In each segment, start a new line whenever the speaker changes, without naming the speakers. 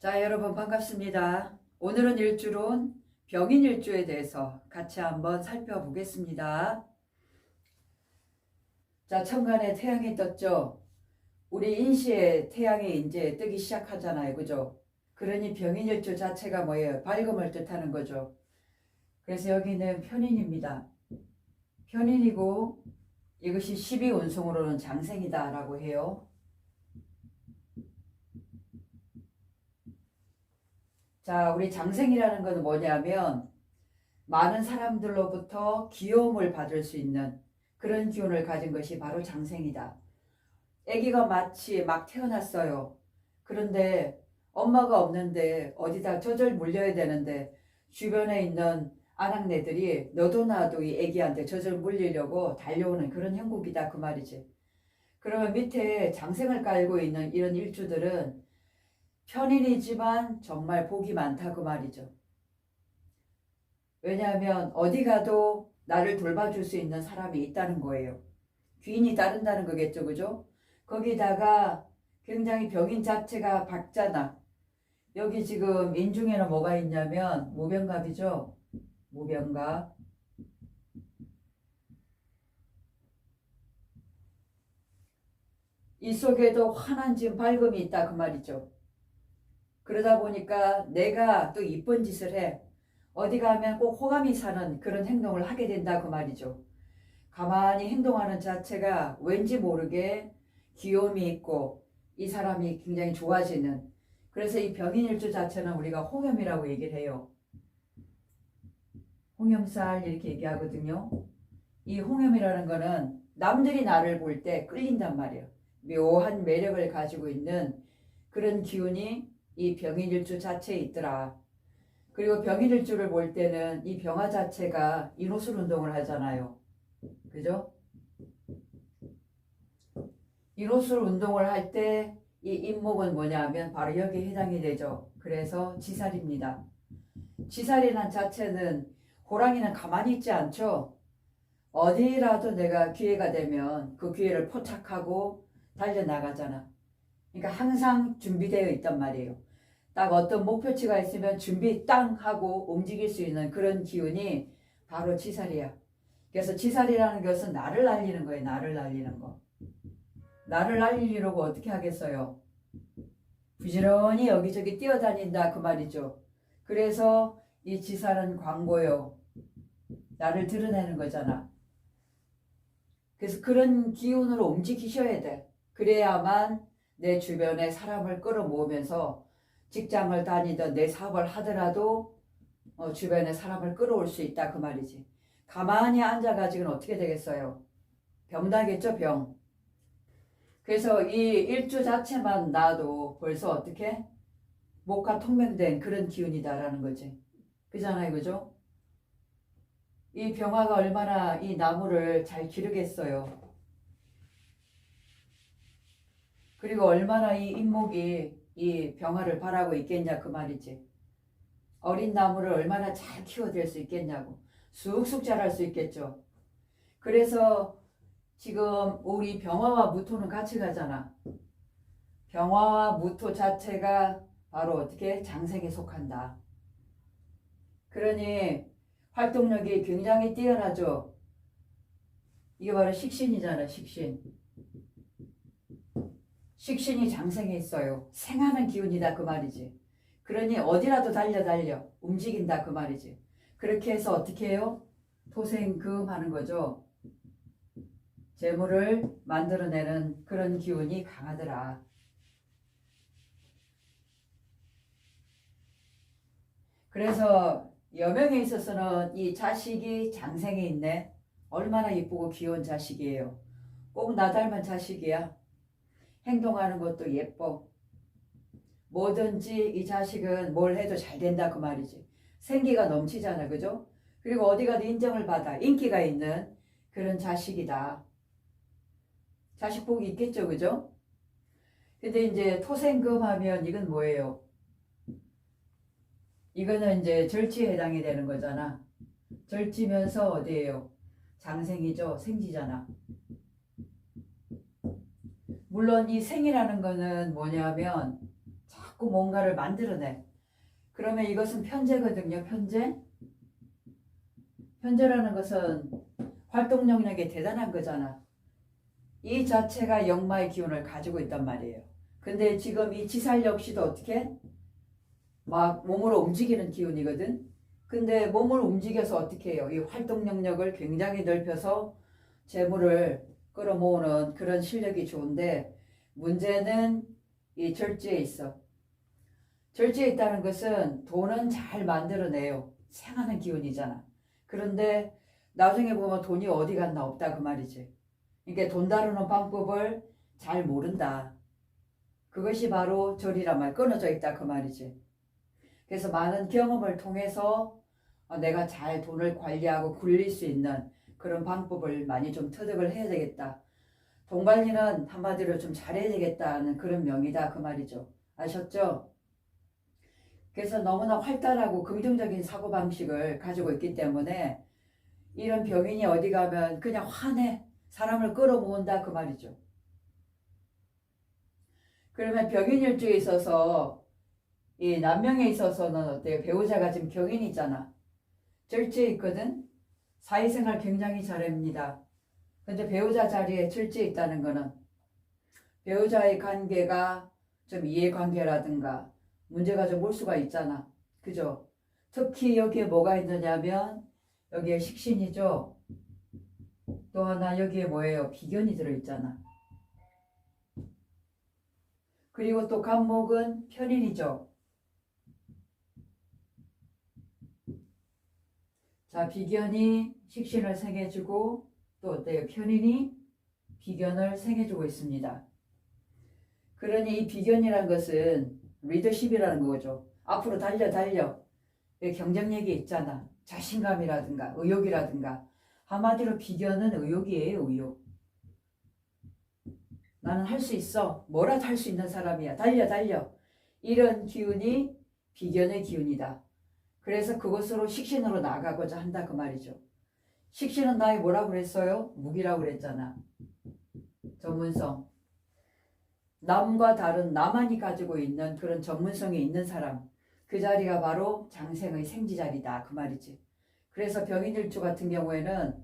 자, 여러분 반갑습니다. 오늘은 일주론 병인일주에 대해서 같이 한번 살펴보겠습니다. 자, 천간에 태양이 떴죠. 우리 인시에 태양이 이제 뜨기 시작하잖아요. 그죠? 그러니 병인일주 자체가 뭐예요? 밝음을 뜻하는 거죠. 그래서 여기는 편인입니다. 편인이고 이것이 12운송으로는 장생이다 라고 해요. 자, 우리 장생이라는 것은 뭐냐면 많은 사람들로부터 귀여움을 받을 수 있는 그런 기운을 가진 것이 바로 장생이다. 아기가 마치 막 태어났어요. 그런데 엄마가 없는데 어디다 젖을 물려야 되는데 주변에 있는 아낙네들이 너도 나도 이 아기한테 젖을 물리려고 달려오는 그런 형국이다 그 말이지. 그러면 밑에 장생을 깔고 있는 이런 일주들은 편인이지만 정말 복이 많다 그 말이죠. 왜냐하면 어디 가도 나를 돌봐줄 수 있는 사람이 있다는 거예요. 귀인이 따른다는 거겠죠, 그죠? 거기다가 굉장히 병인 자체가 밝잖아. 여기 지금 인중에는 뭐가 있냐면 무병갑이죠. 무병갑. 이 속에도 환한 지금 밝음이 있다 그 말이죠. 그러다 보니까 내가 또 이쁜 짓을 해. 어디 가면 꼭 호감이 사는 그런 행동을 하게 된다 그 말이죠. 가만히 행동하는 자체가 왠지 모르게 귀여움이 있고 이 사람이 굉장히 좋아지는, 그래서 이 병인일주 자체는 우리가 홍염이라고 얘기를 해요. 홍염살 이렇게 얘기하거든요. 이 홍염이라는 거는 남들이 나를 볼 때 끌린단 말이에요. 묘한 매력을 가지고 있는 그런 기운이 이 병인일주 자체에 있더라. 그리고 병인일주를 볼 때는 이 병화 자체가 인호술 운동을 하잖아요. 그죠? 인호술 운동을 할 때 이 임목은 뭐냐 하면 바로 여기에 해당이 되죠. 그래서 지살입니다. 지살이란 자체는 호랑이는 가만히 있지 않죠. 어디라도 내가 기회가 되면 그 기회를 포착하고 달려나가잖아. 그러니까 항상 준비되어 있단 말이에요. 딱 어떤 목표치가 있으면 준비 땅 하고 움직일 수 있는 그런 기운이 바로 지살이야. 그래서 지살이라는 것은 나를 날리는 거예요. 나를 날리는 거. 나를 날리려고 어떻게 하겠어요? 부지런히 여기저기 뛰어다닌다 그 말이죠. 그래서 이 지살은 광고요. 나를 드러내는 거잖아. 그래서 그런 기운으로 움직이셔야 돼. 그래야만 내 주변에 사람을 끌어모으면서 직장을 다니든 내 사업을 하더라도 주변에 사람을 끌어올 수 있다 그 말이지. 가만히 앉아가지고는 어떻게 되겠어요? 병나겠죠, 병. 그래서 이 일주 자체만 나도 벌써 어떻게 목과 통명된 그런 기운이다라는 거지. 그잖아요, 그죠? 이 병화가 얼마나 이 나무를 잘 기르겠어요. 그리고 얼마나 이 잇목이 이 병화를 바라고 있겠냐 그 말이지. 어린 나무를 얼마나 잘 키워낼 수 있겠냐고. 쑥쑥 자랄 수 있겠죠. 그래서 지금 우리 병화와 무토는 같이 가잖아. 병화와 무토 자체가 바로 어떻게 장생에 속한다. 그러니 활동력이 굉장히 뛰어나죠. 이게 바로 식신이잖아, 식신. 식신이 장생에 있어요. 생하는 기운이다 그 말이지. 그러니 어디라도 달려 움직인다 그 말이지. 그렇게 해서 어떻게 해요? 토생금 하는 거죠. 재물을 만들어내는 그런 기운이 강하더라. 그래서 여명에 있어서는 이 자식이 장생에 있네. 얼마나 이쁘고 귀여운 자식이에요. 꼭 나 닮은 자식이야. 행동하는 것도 예뻐. 뭐든지 이 자식은 뭘 해도 잘 된다 그 말이지. 생기가 넘치잖아, 그죠? 그리고 어디 가도 인정을 받아. 인기가 있는 그런 자식이다. 자식 복이 있겠죠, 그죠? 근데 이제 토생금 하면 이건 뭐예요? 이거는 이제 절지에 해당이 되는 거잖아. 절지면서 어디예요? 장생이죠. 생지잖아. 물론 이 생이라는 거는 뭐냐면 자꾸 뭔가를 만들어내. 그러면 이것은 편재거든요. 편재. 편재라는 것은 활동 영역이 대단한 거잖아. 이 자체가 역마의 기운을 가지고 있단 말이에요. 근데 지금 이 지살 역시도 어떻게? 막 몸으로 움직이는 기운이거든. 근데 몸을 움직여서 어떻게 해요? 이 활동 영역을 굉장히 넓혀서 재물을 끌어모으는 그런 실력이 좋은데 문제는 이 절지에 있어. 절지에 있다는 것은 돈은 잘 만들어내요. 생하는 기운이잖아. 그런데 나중에 보면 돈이 어디 갔나 없다 그 말이지. 그러니까 돈 다루는 방법을 잘 모른다. 그것이 바로 절이란 말, 끊어져 있다 그 말이지. 그래서 많은 경험을 통해서 내가 잘 돈을 관리하고 굴릴 수 있는 그런 방법을 많이 좀 터득을 해야 되겠다. 돈 관리는 한마디로 좀 잘해야 되겠다는 그런 명이다 그 말이죠. 아셨죠? 그래서 너무나 활달하고 긍정적인 사고방식을 가지고 있기 때문에 이런 병인이 어디 가면 그냥 화내 사람을 끌어모은다 그 말이죠. 그러면 병인일주에 있어서 이 남명에 있어서는 어때요? 배우자가 지금 경인이잖아. 절지에 있거든. 사회생활 굉장히 잘합니다. 근데 배우자 자리에 절지에 있다는 거는 배우자의 관계가 좀 이해관계라든가 문제가 좀 올 수가 있잖아. 그죠? 특히 여기에 뭐가 있느냐면 여기에 식신이죠. 또 하나 여기에 뭐예요? 비견이 들어있잖아. 그리고 또 간목은 편인이죠. 자, 비견이 식신을 생해주고 또 어때요? 편인이 비견을 생해주고 있습니다. 그러니 이 비견이라는 것은 리더십이라는 거죠. 앞으로 달려. 경쟁력이 있잖아. 자신감이라든가 의욕이라든가. 한마디로 비견은 의욕이에요. 의욕. 나는 할 수 있어. 뭐라도 할 수 있는 사람이야. 달려. 이런 기운이 비견의 기운이다. 그래서 그것으로 식신으로 나가고자 한다 그 말이죠. 식신은 나의 뭐라고 그랬어요? 무기라고 그랬잖아. 전문성. 남과 다른 나만이 가지고 있는 그런 전문성이 있는 사람. 그 자리가 바로 장생의 생지자리다 그 말이지. 그래서 병인일주 같은 경우에는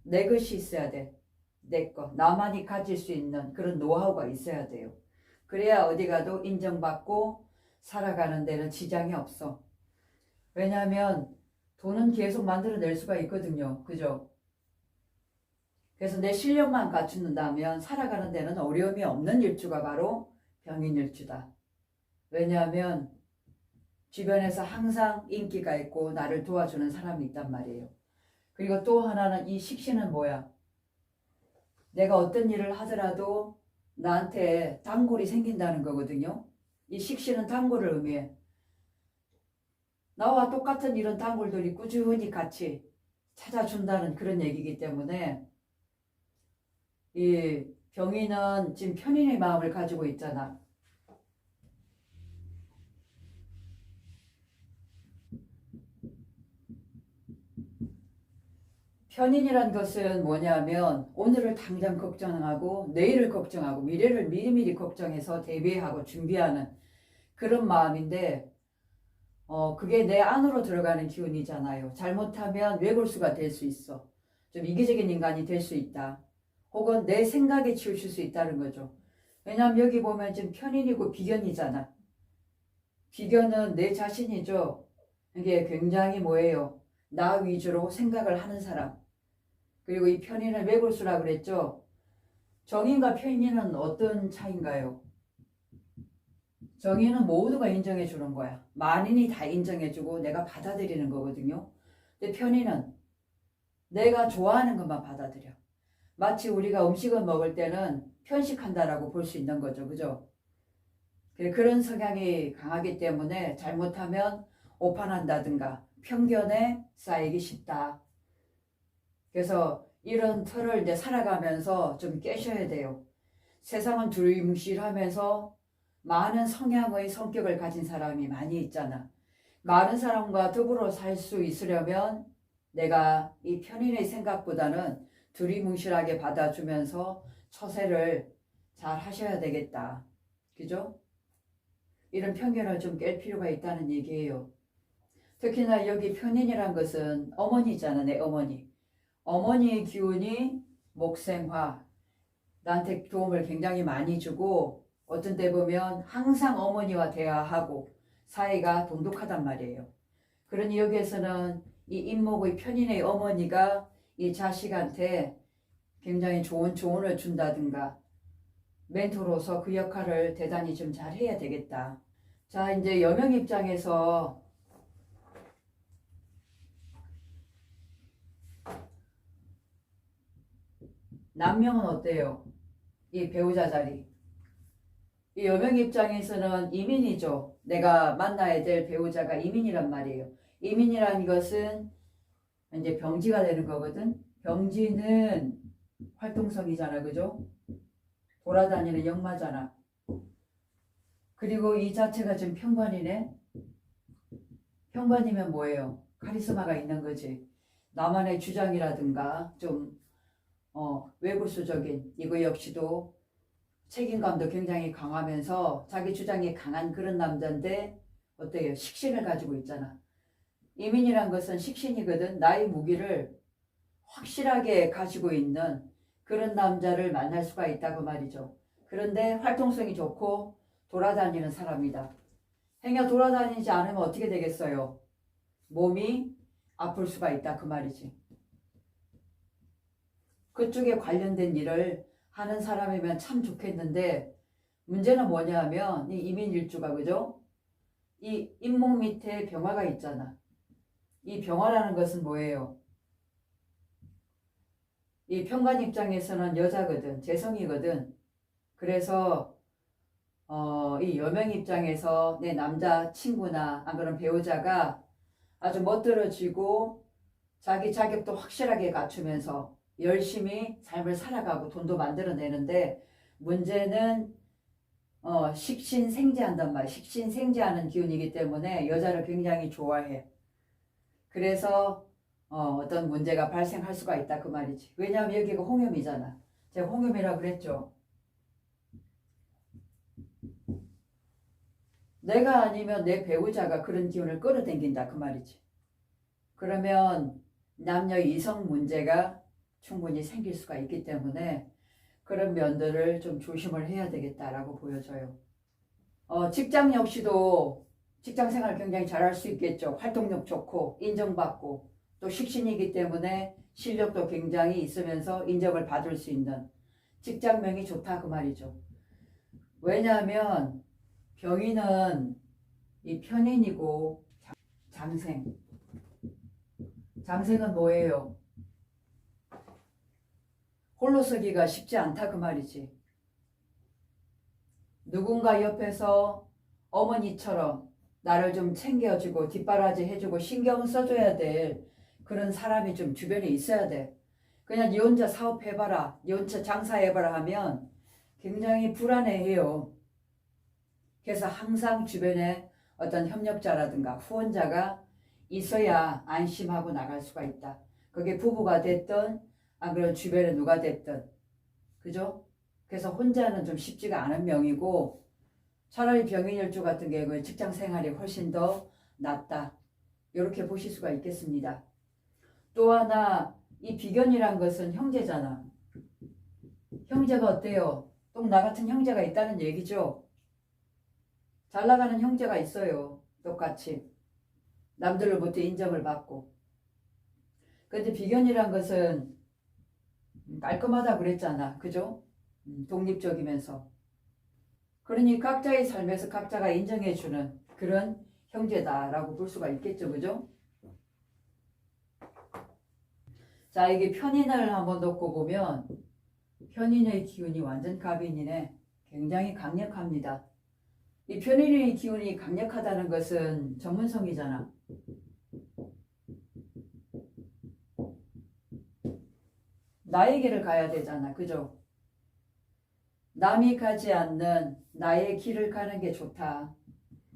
내 것이 있어야 돼. 내 것. 나만이 가질 수 있는 그런 노하우가 있어야 돼요. 그래야 어디 가도 인정받고 살아가는 데는 지장이 없어. 왜냐하면 돈은 계속 만들어낼 수가 있거든요. 그죠? 그래서 내 실력만 갖춘다면 살아가는 데는 어려움이 없는 일주가 바로 병인일주다. 왜냐하면 주변에서 항상 인기가 있고 나를 도와주는 사람이 있단 말이에요. 그리고 또 하나는 이 식신은 뭐야? 내가 어떤 일을 하더라도 나한테 단골이 생긴다는 거거든요. 이 식신은 단골을 의미해. 나와 똑같은 이런 단골들이 꾸준히 같이 찾아준다는 그런 얘기이기 때문에 이 병인은 지금 편인의 마음을 가지고 있잖아. 편인이란 것은 뭐냐면 오늘을 당장 걱정하고 내일을 걱정하고 미래를 미리미리 걱정해서 대비하고 준비하는 그런 마음인데 그게 내 안으로 들어가는 기운이잖아요. 잘못하면 외골수가 될 수 있어. 좀 이기적인 인간이 될 수 있다. 혹은 내 생각에 치우칠 수 있다는 거죠. 왜냐하면 여기 보면 지금 편인이고 비견이잖아. 비견은 내 자신이죠. 이게 굉장히 뭐예요? 나 위주로 생각을 하는 사람. 그리고 이 편인은 외골수라고 그랬죠. 정인과 편인은 어떤 차이인가요? 정의는 모두가 인정해 주는 거야. 만인이 다 인정해 주고 내가 받아들이는 거거든요. 근데 편의는 내가 좋아하는 것만 받아들여. 마치 우리가 음식을 먹을 때는 편식한다라고 볼 수 있는 거죠. 그죠? 그런 성향이 강하기 때문에 잘못하면 오판한다든가 편견에 쌓이기 쉽다. 그래서 이런 틀을 이제 살아가면서 좀 깨셔야 돼요. 세상은 두리뭉실하면서 많은 성향의 성격을 가진 사람이 많이 있잖아. 많은 사람과 더불어 살 수 있으려면 내가 이 편인의 생각보다는 두리뭉실하게 받아주면서 처세를 잘 하셔야 되겠다. 그죠? 이런 편견을 좀 깰 필요가 있다는 얘기예요. 특히나 여기 편인이란 것은 어머니잖아, 내 어머니. 어머니의 기운이 목생화, 나한테 도움을 굉장히 많이 주고 어떤 때 보면 항상 어머니와 대화하고 사이가 돈독하단 말이에요. 그러니 여기에서는 이 인목의 편인의 어머니가 이 자식한테 굉장히 좋은 조언을 준다든가 멘토로서 그 역할을 대단히 좀 잘 해야 되겠다. 자, 이제 여명 입장에서 남명은 어때요? 이 배우자 자리. 이 여명 입장에서는 이민이죠. 내가 만나야 될 배우자가 이민이란 말이에요. 이민이라는 것은 이제 병지가 되는 거거든. 병지는 활동성이잖아, 그죠? 돌아다니는 역마잖아. 그리고 이 자체가 지금 평관이네. 평관이면 뭐예요? 카리스마가 있는 거지. 나만의 주장이라든가 좀 외골수적인 이거 역시도 책임감도 굉장히 강하면서 자기 주장이 강한 그런 남자인데 어때요? 식신을 가지고 있잖아. 이민이란 것은 식신이거든. 나의 무기를 확실하게 가지고 있는 그런 남자를 만날 수가 있다고 말이죠. 그런데 활동성이 좋고 돌아다니는 사람이다. 행여 돌아다니지 않으면 어떻게 되겠어요? 몸이 아플 수가 있다 그 말이지. 그쪽에 관련된 일을 하는 사람이면 참 좋겠는데 문제는 뭐냐 하면 이 이민일주가 그죠? 이 잇몸 밑에 병화가 있잖아. 이 병화라는 것은 뭐예요? 이 평관 입장에서는 여자거든. 재성이거든. 그래서 이 여명 입장에서 내 남자 친구나 안 그런 배우자가 아주 멋들어지고 자기 자격도 확실하게 갖추면서 열심히 삶을 살아가고 돈도 만들어내는데 문제는 식신생재한단 말이야. 식신생재하는 기운이기 때문에 여자를 굉장히 좋아해. 그래서 어떤 문제가 발생할 수가 있다 그 말이지. 왜냐하면 여기가 홍염이잖아. 제가 홍염이라고 그랬죠. 내가 아니면 내 배우자가 그런 기운을 끌어당긴다 그 말이지. 그러면 남녀 이성 문제가 충분히 생길 수가 있기 때문에 그런 면들을 좀 조심을 해야 되겠다라고 보여져요. 직장 역시도 직장생활 굉장히 잘할 수 있겠죠. 활동력 좋고 인정받고 또 식신이기 때문에 실력도 굉장히 있으면서 인정을 받을 수 있는 직장명이 좋다 그 말이죠. 왜냐하면 병인은 이 편인이고 장생. 장생은 뭐예요? 홀로 서기가 쉽지 않다 그 말이지. 누군가 옆에서 어머니처럼 나를 좀 챙겨주고 뒷바라지 해주고 신경 써줘야 될 그런 사람이 좀 주변에 있어야 돼. 그냥 니 혼자 사업해봐라, 니 혼자 장사해봐라 하면 굉장히 불안해해요. 그래서 항상 주변에 어떤 협력자라든가 후원자가 있어야 안심하고 나갈 수가 있다. 그게 부부가 됐든 안 그런 주변에 누가 됐든 그죠? 그래서 혼자는 좀 쉽지가 않은 명이고 차라리 병인일주 같은 경우에 직장 생활이 훨씬 더 낫다. 이렇게 보실 수가 있겠습니다. 또 하나 이 비견이란 것은 형제잖아. 형제가 어때요? 또 나 같은 형제가 있다는 얘기죠. 잘 나가는 형제가 있어요. 똑같이. 남들로부터 인정을 받고. 근데 비견이란 것은 깔끔하다 그랬잖아. 그죠? 독립적이면서. 그러니 각자의 삶에서 각자가 인정해주는 그런 형제다라고 볼 수가 있겠죠. 그죠? 자, 이게 편인을 한번 놓고 보면 편인의 기운이 완전 갑인이네. 굉장히 강력합니다. 이 편인의 기운이 강력하다는 것은 전문성이잖아. 나의 길을 가야 되잖아. 그죠? 남이 가지 않는 나의 길을 가는 게 좋다.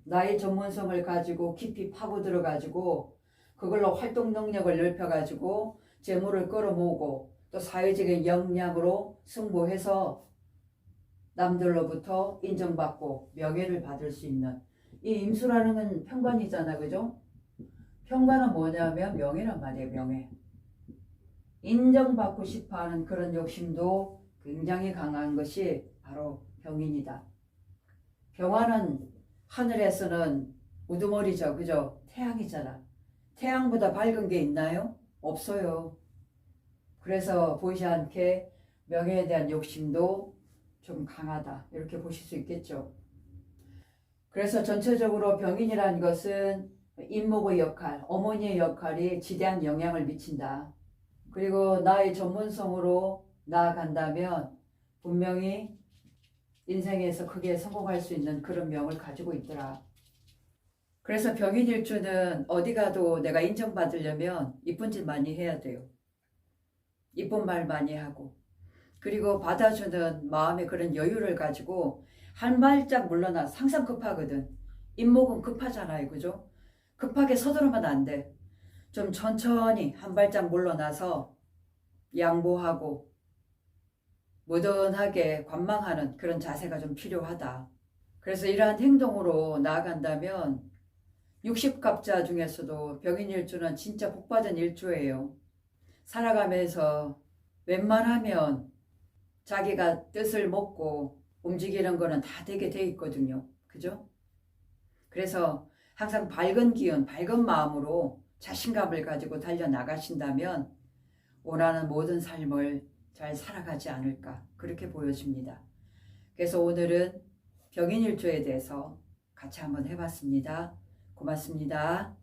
나의 전문성을 가지고 깊이 파고들어 가지고 그걸로 활동 능력을 넓혀 가지고 재물을 끌어모으고 또 사회적인 역량으로 승부해서 남들로부터 인정받고 명예를 받을 수 있는 이 임수라는 건 평관이잖아, 그죠? 평관은 뭐냐면 명예란 말이에요, 명예. 인정받고 싶어하는 그런 욕심도 굉장히 강한 것이 바로 병인이다. 병화는 하늘에서는 우두머리죠, 그죠? 태양이잖아. 태양보다 밝은 게 있나요? 없어요. 그래서 보이지 않게 명예에 대한 욕심도 좀 강하다, 이렇게 보실 수 있겠죠. 그래서 전체적으로 병인이라는 것은 인목의 역할, 어머니의 역할이 지대한 영향을 미친다. 그리고 나의 전문성으로 나아간다면 분명히 인생에서 크게 성공할 수 있는 그런 명을 가지고 있더라. 그래서 병인일주는 어디 가도 내가 인정받으려면 이쁜 짓 많이 해야 돼요. 이쁜 말 많이 하고, 그리고 받아주는 마음의 그런 여유를 가지고 한 발짝 물러나. 항상 급하거든. 인목은 급하잖아요, 그죠? 급하게 서두르면 안 돼. 좀 천천히 한 발짝 물러나서 양보하고 무던하게 관망하는 그런 자세가 좀 필요하다. 그래서 이러한 행동으로 나아간다면 60갑자 중에서도 병인일주는 진짜 복받은 일주예요. 살아가면서 웬만하면 자기가 뜻을 먹고 움직이는 거는 다 되게 돼 있거든요. 그죠? 그래서 항상 밝은 기운, 밝은 마음으로 자신감을 가지고 달려나가신다면 원하는 모든 삶을 잘 살아가지 않을까, 그렇게 보여집니다. 그래서 오늘은 병인일주에 대해서 같이 한번 해봤습니다. 고맙습니다.